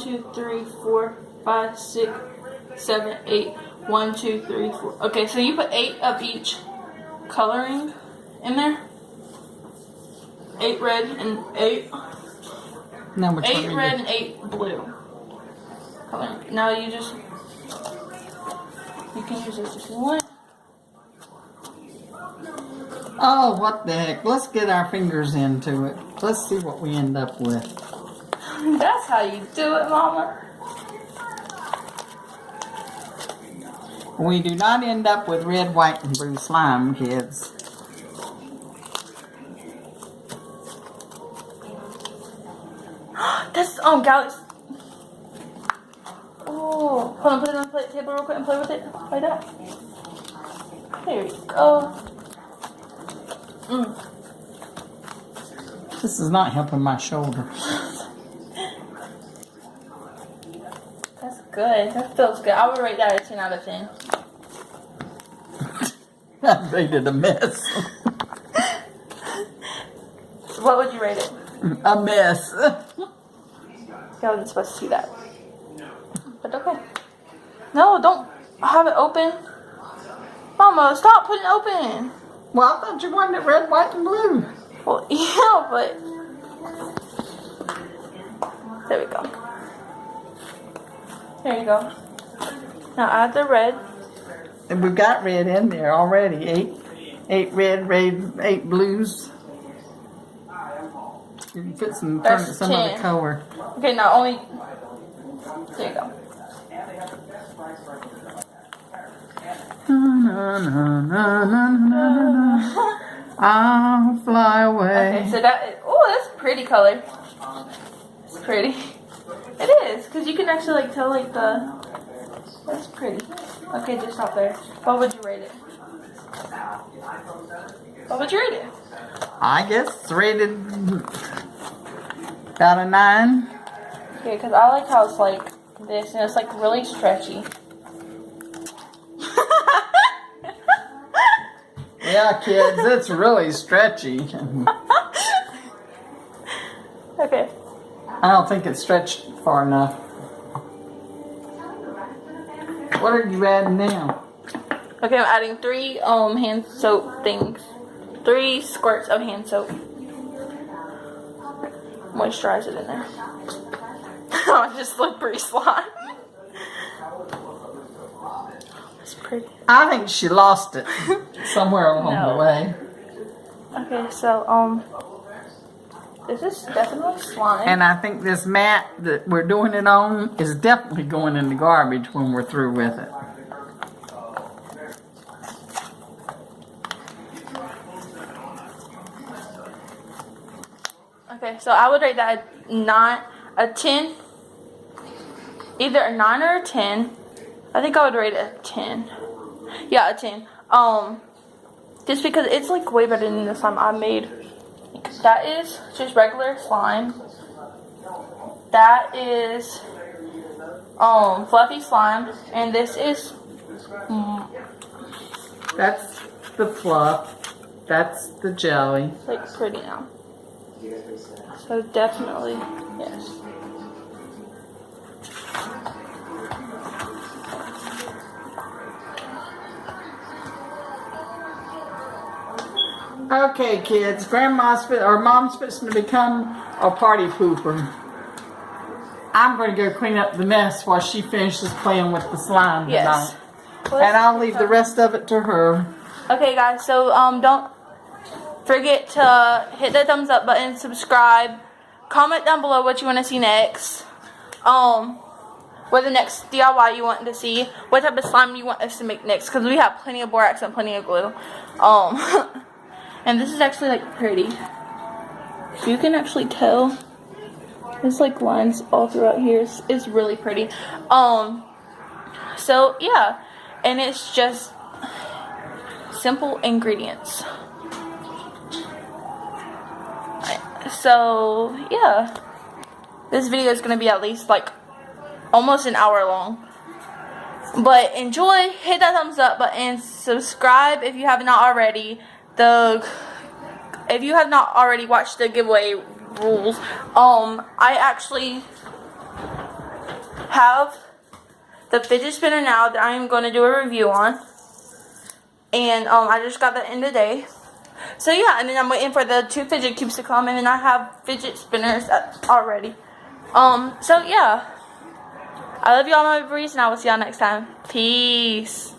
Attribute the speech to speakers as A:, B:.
A: 2, 3, 4, 5, 6, 7, 8. 1, 2, 3, 4. Okay, so you put 8 of each coloring in there. 8 red and 8.
B: Now which
A: 8
B: one
A: red and 8 blue. Coloring. Now you can use this if you want.
B: Oh, what the heck. Let's get our fingers into it. Let's see what we end up with.
A: That's how you do it, Mama.
B: We do not end up with red, white, and blue slime, kids.
A: That's Galaxy. Oh, hold on, put it on the table real quick and play with it like that. There you go.
B: This is not helping my shoulder.
A: That's good. That feels good. I would rate that a 10 out of 10.
B: I rated a mess.
A: What would you rate it?
B: A mess.
A: I wasn't supposed to see that. But okay. No, don't have it open. Mama, stop putting it open.
B: Well, I thought you wanted it red, white, and blue.
A: Well, yeah, but... There we go. There you go. Now add the red.
B: And we've got red in there already. Eight red, 8 blues. You can put some of the color.
A: Okay, now only... There you go.
B: I'll fly away.
A: Okay, so that is... Oh, that's a pretty color. It's pretty. It is, because you can actually like tell like the... That's pretty. Okay, just stop there. What would you rate it? What would you rate it?
B: I guess it's rated about a 9.
A: Okay, because I like how it's like this, and it's like really stretchy.
B: Yeah, kids, it's really stretchy.
A: Okay.
B: I don't think it's stretched far enough. What are you adding now?
A: Okay, I'm adding 3 hand soap things. 3 squirts of hand soap. Moisturize it in there. Oh, just slippery slime. It's pretty.
B: I think she lost it somewhere along the way.
A: Okay, so this is definitely slime.
B: And I think this mat that we're doing it on is definitely going in the garbage when we're through with it.
A: Okay, so I would rate that a 10. Either a 9 or a 10. I think I would rate it a 10. Yeah, a 10. Just because it's like way better than the slime I made. That is just regular slime. That is fluffy slime, and this is
B: That's the fluff. That's the jelly.
A: like pretty now. So definitely yes.
B: Okay, kids. Mom's fixing to become a party pooper. I'm going to go clean up the mess while she finishes playing with the slime
A: Yes.
B: tonight. And I'll leave the rest of it to her.
A: Okay, guys. So don't forget to hit the thumbs up button, subscribe, comment down below what you want to see next. What the next DIY you want to see, what type of slime you want us to make next, because we have plenty of borax and plenty of glue. And this is actually like pretty. So you can actually tell. There's like lines all throughout here. It's really pretty. So yeah, and it's just simple ingredients. So yeah, this video is gonna be at least like almost an hour long. But enjoy, hit that thumbs up button, subscribe if you have not already. If you have not already watched the giveaway rules, I actually have the fidget spinner now that I am going to do a review on. And I just got that in today. So yeah, and then I'm waiting for the 2 fidget cubes to come, and then I have fidget spinners already. So yeah. I love y'all, my Breeze, and I will see y'all next time. Peace.